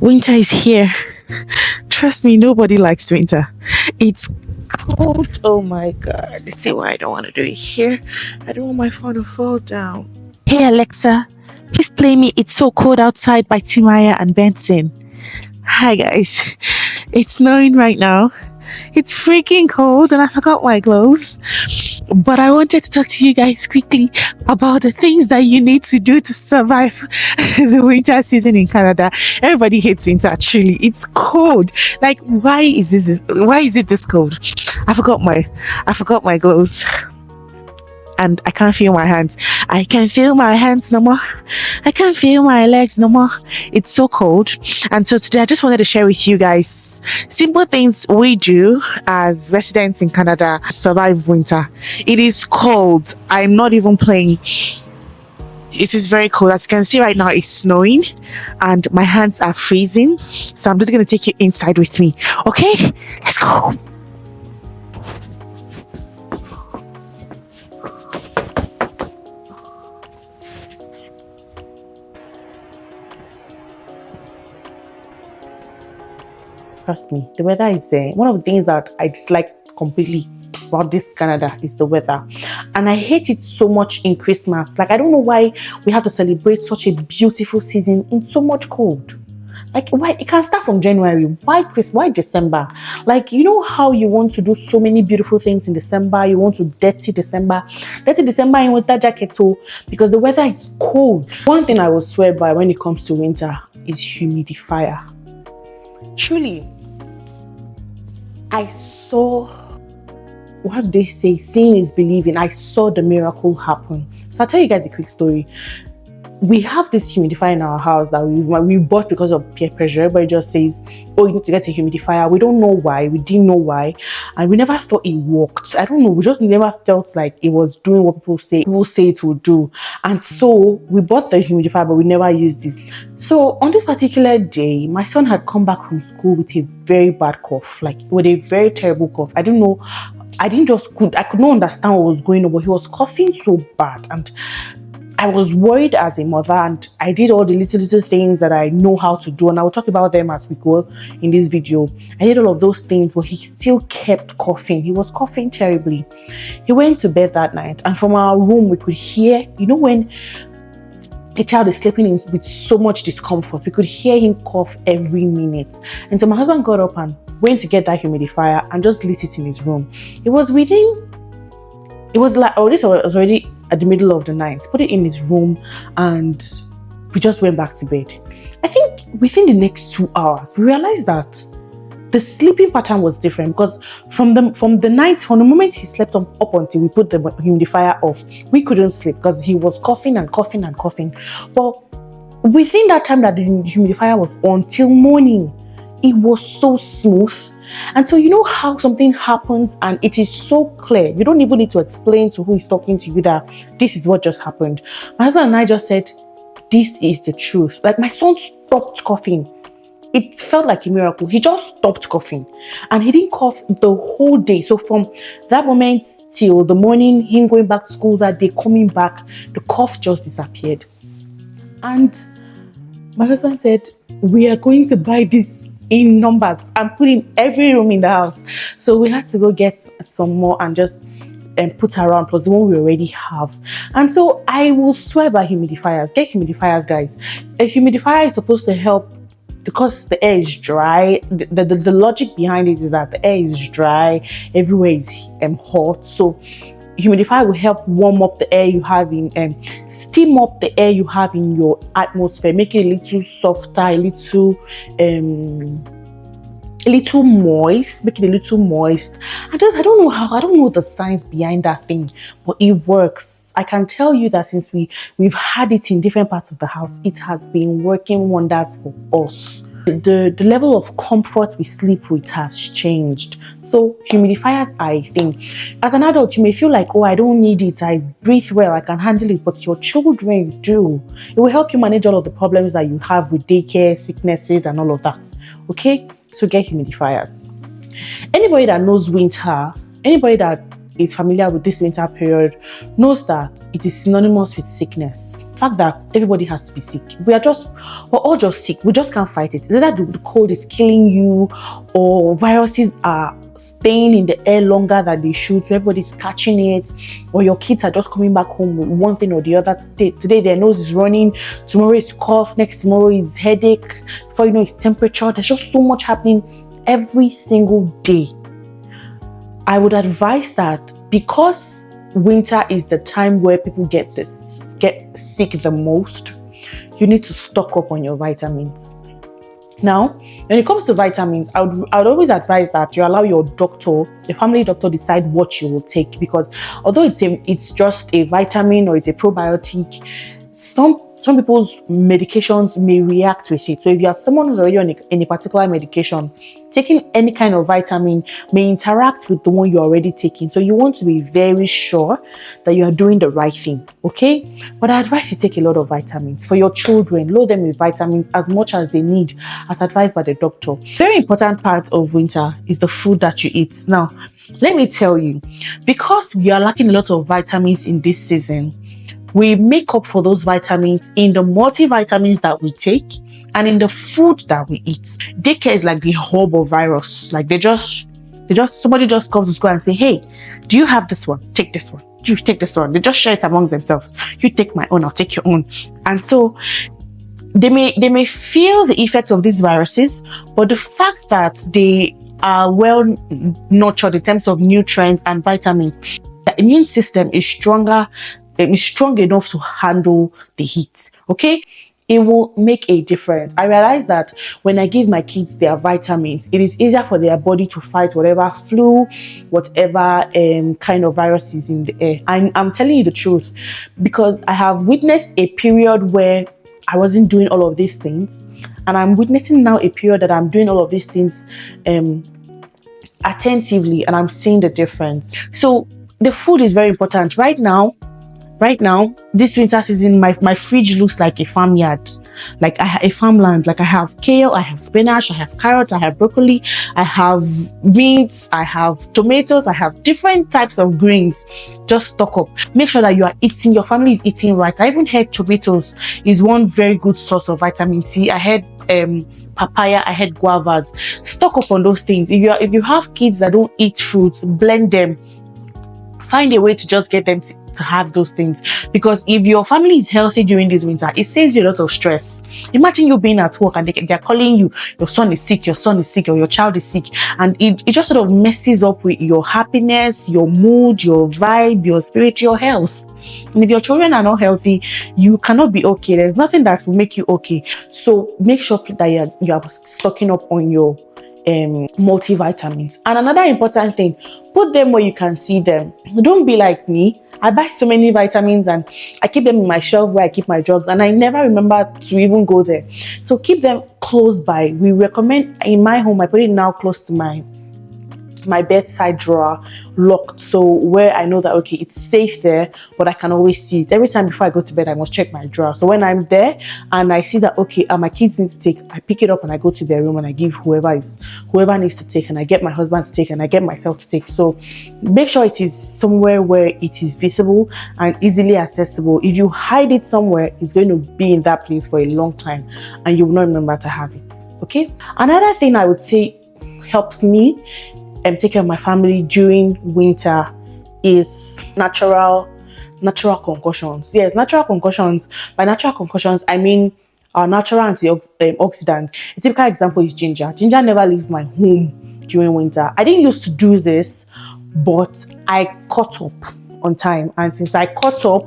Winter is here. Trust me, nobody likes winter. It's cold. Oh my god. Let's see why I don't want to do it here. I don't want my phone to fall down. Hey Alexa, please play me It's So Cold Outside by Timaya and Benson. Hi guys. It's snowing right now. It's freaking cold and I forgot my gloves. But I wanted to talk to you guys quickly about the things that you need to do to survive the winter season in Canada. Everybody hates winter, truly. It's cold. Like, why is it this cold? I forgot my gloves. And I can't feel my hands. I can feel my hands no more. I can't feel my legs no more. It's so cold. And so today I just wanted to share with you guys simple things we do as residents in Canada to survive winter. It is cold. I'm not even playing. It is very cold. As you can see right now, it's snowing and my hands are freezing. So I'm just going to take you inside with me. Okay? Let's go. Trust me, the weather is one of the things that I dislike completely about this Canada is the weather. And I hate it so much in Christmas. Like, I don't know why we have to celebrate such a beautiful season in so much cold. Like, why? It can start from January. Why Christmas? Why December? Like, you know how you want to do so many beautiful things in December? You want to dirty December in winter jacket too, because the weather is cold. One thing I will swear by when it comes to winter is humidifier. Truly, I saw, what do they say? Seeing is believing. I saw the miracle happen. So I'll tell you guys a quick story. We have this humidifier in our house that we bought because of peer pressure. Everybody just says, oh, you need to get a humidifier. We don't know why. We didn't know why. And we never thought it worked. I don't know. We just never felt like it was doing what people say it will do. And so we bought the humidifier, but we never used it. So on this particular day, my son had come back from school with a very bad cough, like with a very terrible cough. I don't know. I could not understand what was going on, but he was coughing so bad. And I was worried as a mother, and I did all the little things that I know how to do, and I will talk about them as we go in this video. I did all of those things, but he still kept coughing. He was coughing terribly. He went to bed that night, and from our room we could hear, you know, when a child is sleeping with so much discomfort, we could hear him cough every minute. And so my husband got up and went to get that humidifier and just lit it in his room. It was already at the middle of the night. Put it in his room and we just went back to bed. I think within the next 2 hours, we realized that the sleeping pattern was different, because from the moment he slept up until we put the humidifier off, we couldn't sleep because he was coughing and coughing and coughing. But within that time that the humidifier was on till morning, it was so smooth. And so you know how something happens and it is so clear. You don't even need to explain to who is talking to you that this is what just happened. My husband and I just said, this is the truth. Like, my son stopped coughing. It felt like a miracle. He just stopped coughing. And he didn't cough the whole day. So from that moment till the morning, him going back to school that day, coming back, the cough just disappeared. And my husband said, we are going to buy this in numbers and put in every room in the house. So we had to go get some more and just put around, plus the one we already have. And so I will swear by humidifiers. Get humidifiers, guys. A humidifier is supposed to help because the air is dry. The logic behind it is that the air is dry, everywhere is hot. So humidifier will help warm up the air you have in steam up the air you have in your atmosphere, make it a little softer, a little moist, make it a little moist. I don't know the science behind that thing, but it works. I can tell you that since we've had it in different parts of the house, it has been working wonders for us. The level of comfort we sleep with has changed. So humidifiers, I think, as an adult, you may feel like, oh, I don't need it, I breathe well, I can handle it, but your children do. It will help you manage all of the problems that you have with daycare, sicknesses, and all of that. Okay, so get humidifiers. Anybody that knows winter, anybody that is familiar with this winter period knows that it is synonymous with sickness. fact that everybody has to be sick. We're all just sick. We just can't fight it. Is it that the cold is killing you, or viruses are staying in the air longer than they should, so everybody's catching it, or your kids are just coming back home with one thing or the other. Today their nose is running, tomorrow is cough, next tomorrow is headache, before you know it's temperature. There's just so much happening every single day. I would advise that, because winter is the time where people get sick the most, you need to stock up on your vitamins. Now, when it comes to vitamins, I would always advise that you allow your family doctor, decide what you will take, because although it's just a vitamin or it's a probiotic, some people's medications may react with it. So if you are someone who's already on any particular medication, taking any kind of vitamin may interact with the one you're already taking. So you want to be very sure that you are doing the right thing, okay? But I advise you take a lot of vitamins. For your children, load them with vitamins as much as they need, as advised by the doctor. Very important part of winter is the food that you eat. Now, let me tell you, because we are lacking a lot of vitamins in this season, we make up for those vitamins in the multivitamins that we take and in the food that we eat. Daycare is like the hub of virus. Like somebody just comes to school and say, hey, do you have this one? Take this one. You take this one. They just share it amongst themselves. You take my own, I'll take your own. And so they may feel the effect of these viruses, but the fact that they are well nurtured in terms of nutrients and vitamins, the immune system is strong enough to handle the heat, okay? It will make a difference. I realize that when I give my kids their vitamins, it is easier for their body to fight whatever flu, whatever kind of virus is in the air. I'm telling you the truth, because I have witnessed a period where I wasn't doing all of these things, and I'm witnessing now a period that I'm doing all of these things attentively, and I'm seeing the difference. So the food is very important. Right now, this winter season, my fridge looks like a farmyard, like a farmland. Like I have kale, I have spinach, I have carrots, I have broccoli, I have beans, I have tomatoes, I have different types of greens. Just stock up. Make sure that your family is eating right. I even heard tomatoes is one very good source of vitamin C. I heard papaya, I had guavas. Stock up on those things. If you have kids that don't eat fruits, blend them. Find a way to just get them to have those things, because if your family is healthy during this winter, it saves you a lot of stress. Imagine you being at work and they're calling you, your son is sick, or your child is sick, and it just sort of messes up with your happiness, your mood, your vibe, your spirit, your health. And if your children are not healthy, you cannot be okay. There's nothing that will make you okay. So make sure that you are stocking up on your multivitamins. And another important thing, put them where you can see them. Don't be like me. I buy so many vitamins and I keep them in my shelf where I keep my drugs, and I never remember to even go there. So keep them close by. We recommend, in my home, I put it now close to my bedside drawer, locked, so where I know that okay, it's safe there, but I can always see it. Every time before I go to bed, I must check my drawer. So when I'm there and I see that okay, my kids need to take, I pick it up and I go to their room and I give whoever needs to take, and I get my husband to take, and I get myself to take. So make sure it is somewhere where it is visible and easily accessible. If you hide it somewhere, it's going to be in that place for a long time and you will not remember to have it. Okay. Another thing I would say helps me take care of my family during winter is natural concussions. Yes, natural concussions. By natural concussions, I mean our natural antioxidants. A typical example is ginger. Ginger never leaves my home during winter. I didn't used to do this, but I caught up on time, and since I caught up,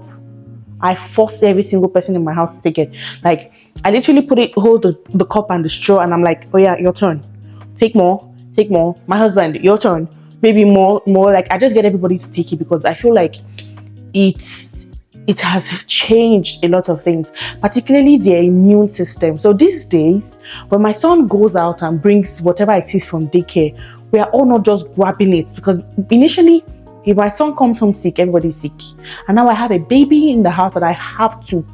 I forced every single person in my house to take it. Like I literally hold the cup and the straw, and I'm like, oh yeah, your turn. Take more. My husband, your turn. Maybe more. Like I just get everybody to take it, because I feel like it has changed a lot of things, particularly their immune system. So these days, when my son goes out and brings whatever it is from daycare, we are all not just grabbing it, because initially, if my son comes home sick, everybody's sick. And now I have a baby in the house that I have to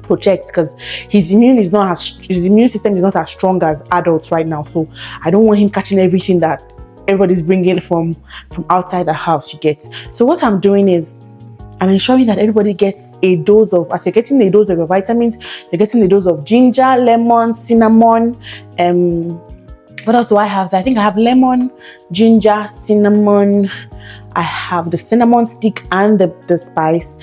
protect, because his immune system is not as strong as adults right now. So I don't want him catching everything that everybody's bringing from outside the house, you get. So what I'm doing is and ensuring that everybody gets a dose of, as you're getting a dose of your vitamins, you're getting a dose of ginger, lemon, cinnamon. What else do I have? I think I have lemon, ginger, cinnamon. I have the cinnamon stick and the spice.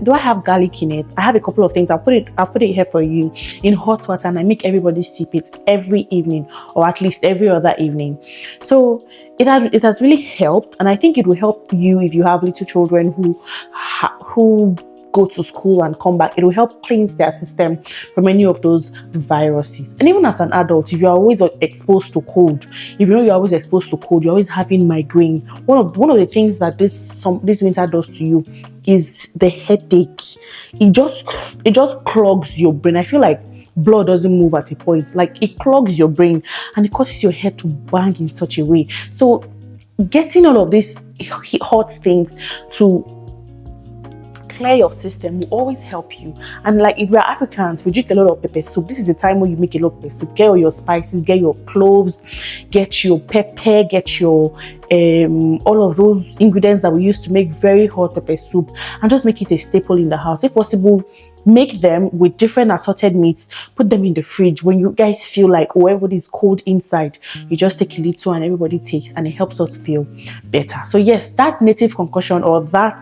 Do I have garlic in it? I have a couple of things. I'll put it here for you in hot water, and I make everybody sip it every evening, or at least every other evening. So it has really helped, and I think it will help you if you have little children who go to school and come back. It will help cleanse their system from any of those viruses. And even as an adult, if you're always exposed to cold, if you know you're always exposed to cold, you're always having migraine, one of the things that this winter does to you is the headache. It just clogs your brain. I feel like blood doesn't move at a point. Like, it clogs your brain and it causes your head to bang in such a way. So getting all of these hot things to clear your system will always help you. And like, if we're Africans, we drink a lot of pepper soup. This is the time when you make a lot of pepper soup. Get all your spices, get your cloves, get your pepper, get your all of those ingredients that we use to make very hot pepper soup, and just make it a staple in the house. If possible, make them with different assorted meats, put them in the fridge. When you guys feel like, oh, everybody's cold inside, you just take a little and everybody takes, and it helps us feel better. So yes, that native concoction, or that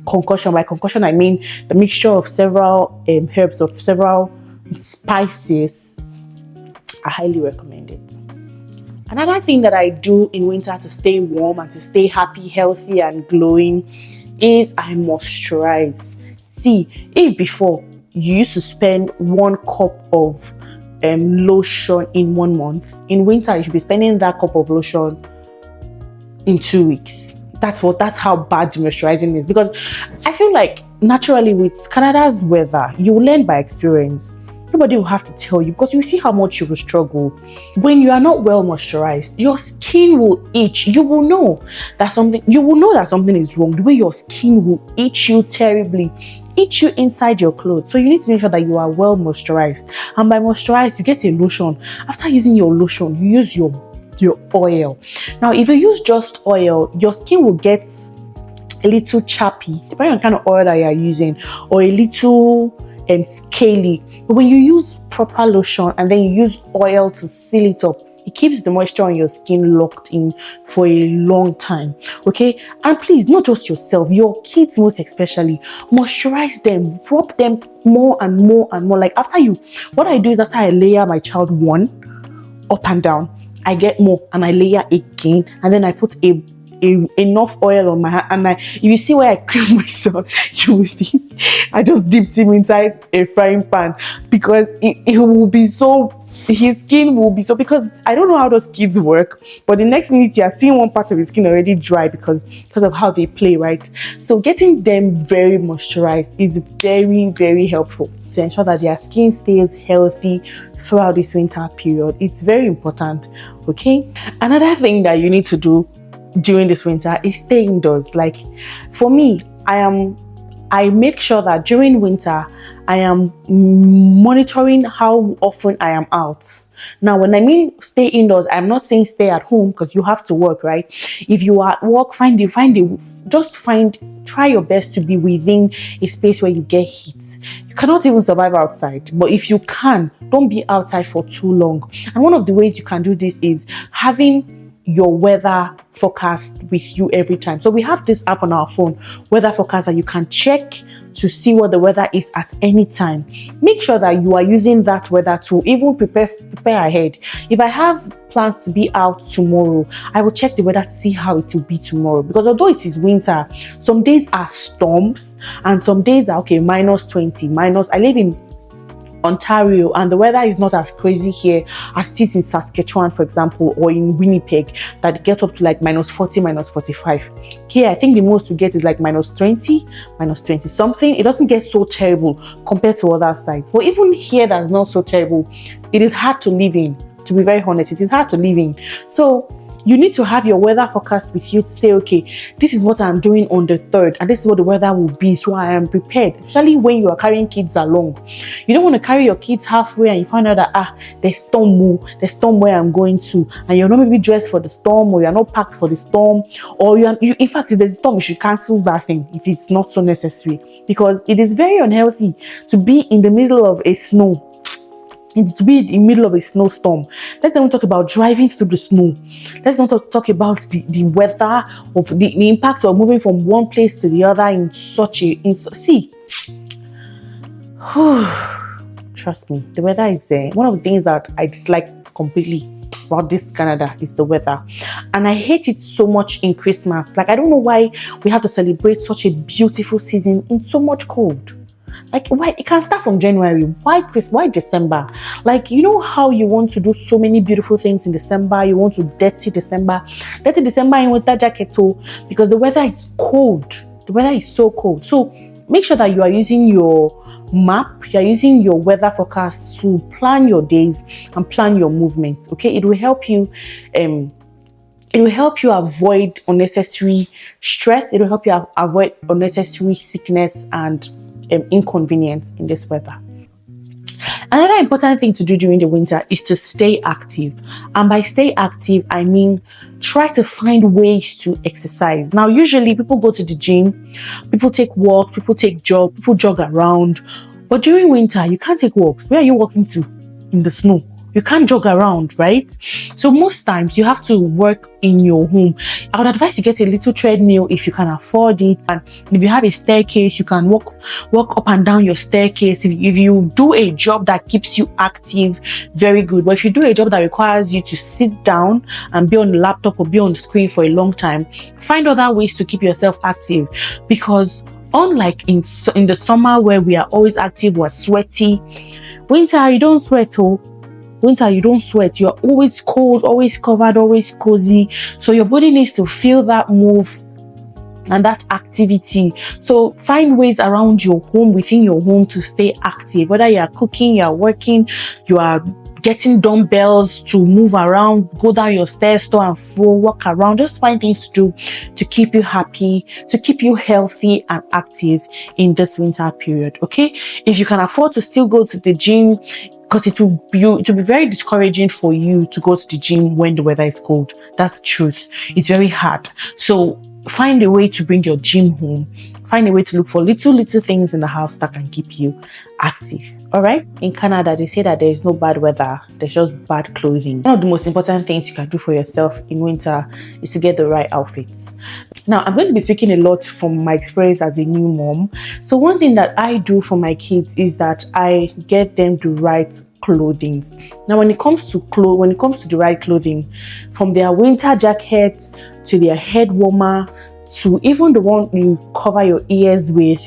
concoction, by concoction I mean the mixture of several herbs, of several spices, I highly recommend it. Another thing that I do in winter to stay warm and to stay happy, healthy and glowing is I moisturize. See, if before you used to spend 1 cup of lotion in 1 month, in winter you should be spending that cup of lotion in 2 weeks. That's how bad moisturizing is. Because I feel like naturally with Canada's weather, you will learn by experience. Nobody will have to tell you, because you see how much you will struggle. When you are not well moisturized, your skin will itch. You will know that something is wrong. The way your skin will itch you terribly, itch you inside your clothes. So you need to make sure that you are well moisturized. And by moisturized, you get a lotion. After using your lotion, you use your oil. Now, if you use just oil, your skin will get a little chappy, depending on the kind of oil that you are using, or a little scaly. But when you use proper lotion and then you use oil to seal it up, it keeps the moisture on your skin locked in for a long time. Okay, and please, not just yourself, your kids most especially, moisturize them, rub them more and more and more. Like, what I do is after I layer my child one up and down, I get more and I layer again, and then I put enough oil on my hand, and if you see where I cream my son, you will think I just dipped him inside a frying pan, because his skin will be so, because I don't know how those kids work, but the next minute you are seeing one part of his skin already dry because of how they play, right? So getting them very moisturized is very, very helpful to ensure that their skin stays healthy throughout this winter period. It's very important. Okay, another thing that you need to do during this winter is stay indoors. Like, for me, I make sure that during winter I am monitoring how often I am out. Now, when I mean stay indoors, I'm not saying stay at home, because you have to work, right? If you are at work, try your best to be within a space where you get heat. You cannot even survive outside, but if you can, don't be outside for too long. And one of the ways you can do this is having your weather forecast with you every time. So we have this app on our phone, weather forecast, that you can check to see what the weather is at any time. Make sure that you are using that weather to even prepare ahead. If I have plans to be out tomorrow, I will check the weather to see how it will be tomorrow, because although it is winter, some days are storms and some days are -20. I live in Ontario, and the weather is not as crazy here as it is in Saskatchewan, for example, or in Winnipeg, that get up to like -40, -45. Here, I think the most we get is like -20, -20 something. It doesn't get so terrible compared to other sites. But even here, that's not so terrible. It is hard to live in. To be very honest, it is hard to live in. So you need to have your weather forecast with you to say, okay, this is what I'm doing on the 3rd, and this is what the weather will be, so I am prepared. Especially when you are carrying kids along, you don't want to carry your kids halfway and you find out that there's storm where I'm going to, and you're not maybe dressed for the storm, or you're not packed for the storm, or in fact, if there's a storm, you should cancel that thing if it's not so necessary, because it is very unhealthy to be in the middle of a snowstorm. Let's not even talk about driving through the snow. Let's not talk about the weather, of the impact of moving from one place to the other in such a see. Trust me, the weather is one of the things that I dislike completely about this Canada is the weather, and I hate it so much in Christmas. Like, I don't know why we have to celebrate such a beautiful season in so much cold. Like, why? It can start from January. Why December? Like, you know how you want to do so many beautiful things in December. You want to dirty December in winter jacket too, because the weather is cold. The weather is so cold. So make sure that you are using your map, you're using your weather forecast to plan your days and plan your movements. Okay, it will help you. It will help you avoid unnecessary stress. It will help you avoid unnecessary sickness and inconvenience in this weather. Another important thing to do during the winter is to stay active. And by stay active, I mean try to find ways to exercise. Now, usually people go to the gym, people take walks, people jog around. But during winter, you can't take walks. Where are you walking to? In the snow. You can't jog around, right? So most times you have to work in your home. I would advise you get a little treadmill if you can afford it. And if you have a staircase, you can walk up and down your staircase. If you do a job that keeps you active, very good. But if you do a job that requires you to sit down and be on the laptop or be on the screen for a long time, find other ways to keep yourself active. Because unlike in the summer where we are always active, we're sweaty, winter, you don't sweat. Winter, you don't sweat. You're always cold, always covered, always cozy. So your body needs to feel that move and that activity. So find ways around your home, within your home, to stay active. Whether you are cooking, you are working, you are getting dumbbells to move around, go down your stairs, to and fro, walk around. Just find things to do to keep you happy, to keep you healthy and active in this winter period. Okay, if you can afford to still go to the gym, because it will be very discouraging for you to go to the gym when the weather is cold. That's the truth. It's very hard. So find a way to bring your gym home. Find a way to look for little things in the house that can keep you active. All right. In Canada, they say that there is no bad weather. There's just bad clothing. One of the most important things you can do for yourself in winter is to get the right outfits. Now, I'm going to be speaking a lot from my experience as a new mom. So one thing that I do for my kids is that I get them the right clothing. Now, when it comes to the right clothing, from their winter jacket to their head warmer to even the one you cover your ears with,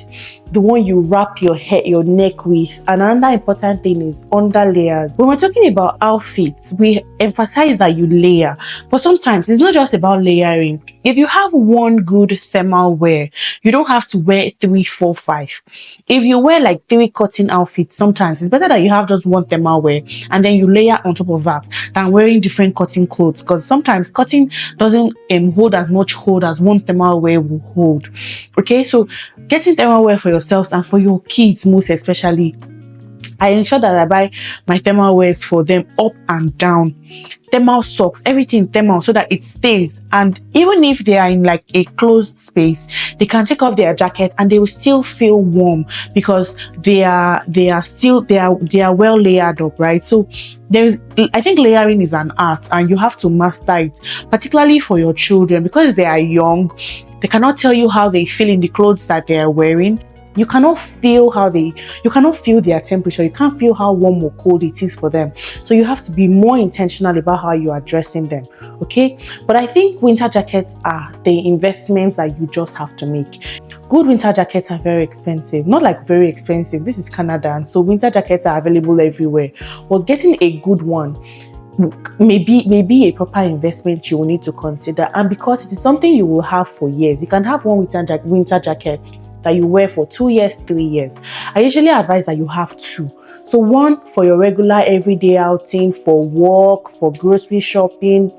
the one you wrap your neck with. And another important thing is under layers. When we're talking about outfits, we emphasize that you layer, but sometimes it's not just about layering. If you have one good thermal wear, you don't have to wear 3, 4, 5. If you wear like 3 cotton outfits, sometimes it's better that you have just one thermal wear and then you layer on top of that than wearing different cotton clothes, because sometimes cotton doesn't hold as much hold as one thermal wear will hold. Okay, so getting thermal wear for yourselves and for your kids most especially, I ensure that I buy my thermal wears for them up and down. Thermal socks, everything thermal, so that it stays. And even if they are in like a closed space, they can take off their jacket and they will still feel warm because they are well layered up, right? So I think layering is an art and you have to master it, particularly for your children, because they are young. They cannot tell you how they feel in the clothes that they are wearing. You cannot feel their temperature. You can't feel how warm or cold it is for them. So you have to be more intentional about how you are dressing them. Okay. But I think winter jackets are the investments that you just have to make. Good winter jackets are very expensive. Not like very expensive. This is Canada, and so winter jackets are available everywhere. But getting a good one maybe a proper investment you will need to consider. And because it is something you will have for years, you can have one winter jacket that you wear for 2 years, 3 years. I usually advise that you have two. So one for your regular everyday outing, for work, for grocery shopping,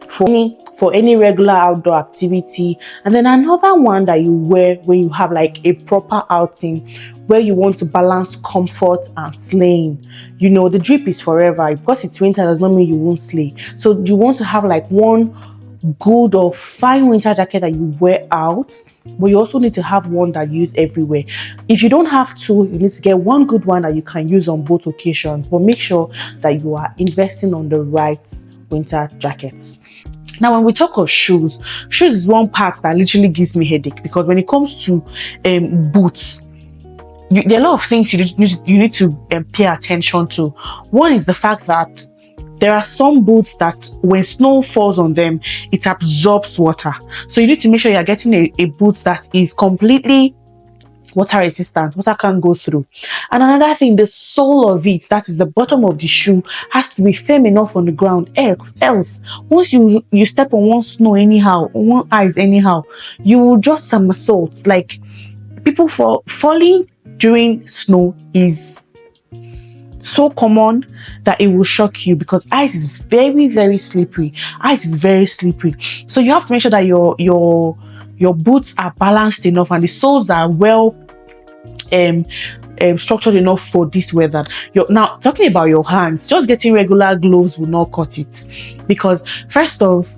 for any regular outdoor activity, and then another one that you wear when you have like a proper outing where you want to balance comfort and slaying. You know, the drip is forever. Because it's winter does not mean you won't slay. So you want to have like one good or fine winter jacket that you wear out, but you also need to have one that you use everywhere. If you don't have two, you need to get one good one that you can use on both occasions, but make sure that you are investing on the right winter jackets. Now, when we talk of shoes is one part that literally gives me headache, because when it comes to boots, there are a lot of things you need to pay attention to. One is the fact that there are some boots that when snow falls on them, it absorbs water. So you need to make sure you're getting a boot that is completely water resistant. Water can't go through. And another thing, the sole of it, that is the bottom of the shoe, has to be firm enough on the ground. Else once you step on one snow anyhow, on one ice anyhow, you will just somersault. Like, people falling during snow is so common that it will shock you, because ice is very, very slippery. Ice is very slippery. So you have to make sure that your boots are balanced enough and the soles are well structured enough for this weather. Now, talking about your hands, just getting regular gloves will not cut it, because first off,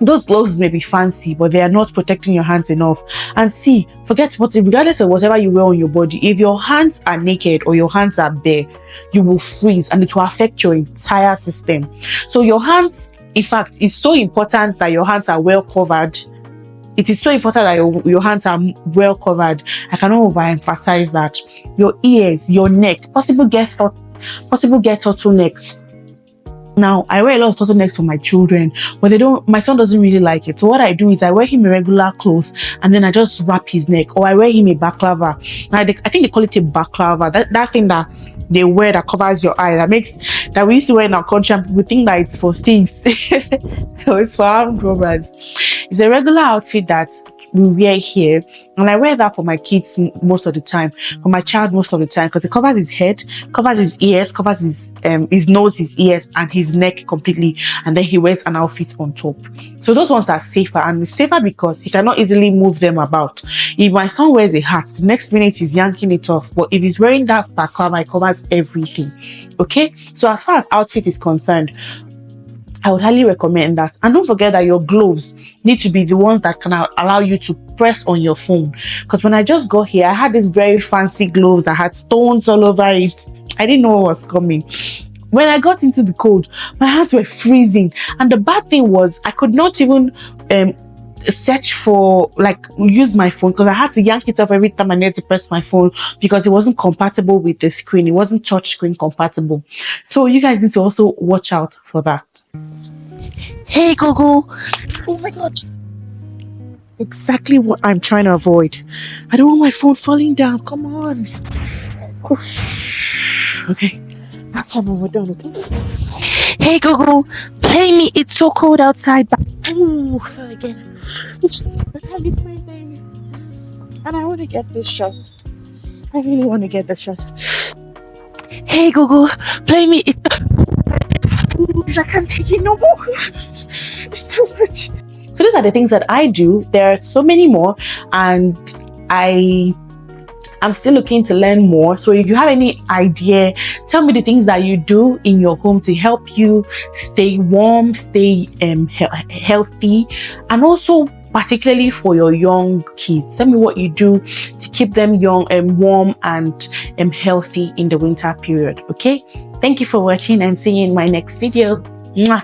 those gloves may be fancy, but they are not protecting your hands enough. And see, regardless of whatever you wear on your body, if your hands are naked or your hands are bare, you will freeze and it will affect your entire system. So your hands, in fact, it's so important that your hands are well covered. It is so important that your hands are well covered. I cannot overemphasize that. Your ears, your neck, possible get turtlenecks. Now, I wear a lot of turtlenecks for my children, but my son doesn't really like it. So what I do is I wear him a regular clothes and then I just wrap his neck, or I wear him a baklava. Now, I think they call it a baklava. That thing that they wear that covers your eye, that we used to wear in our country, and we think that it's for thieves. It's for armed robbers. It's a regular outfit that we wear here, and I wear that for my kids most of the time, for my child most of the time, because it covers his head, covers his ears, covers his nose, his ears, and his neck completely, and then he wears an outfit on top. So those ones are safer, and it's safer because he cannot easily move them about. If my son wears a hat, the next minute he's yanking it off, but if he's wearing that baklava, it covers everything. Okay, so as far as outfit is concerned, I would highly recommend that. And don't forget that your gloves need to be the ones that can allow you to press on your phone. Because when I just got here, I had these very fancy gloves that had stones all over it. I didn't know what was coming. When I got into the cold, my hands were freezing. And the bad thing was I could not even search for, use my phone, because I had to yank it off every time I needed to press my phone, because it wasn't compatible with the screen. It wasn't touch screen compatible. So you guys need to also watch out for that. Hey Google. Oh my god. Exactly what I'm trying to avoid. I don't want my phone falling down. Come on. Okay. That's how we're done, okay? Hey Google, play me It's So Cold Outside. Ooh, fell again. And I want to get this shot. I really want to get this shot. Hey Google, play me it. I can't take it no more. It's too much. So these are the things that I do. There are so many more, and I'm still looking to learn more. So if you have any idea, tell me the things that you do in your home to help you stay warm, stay healthy, and also particularly for your young kids. Tell me what you do to keep them young and warm and healthy in the winter period. Okay, thank you for watching, and see you in my next video. Mwah.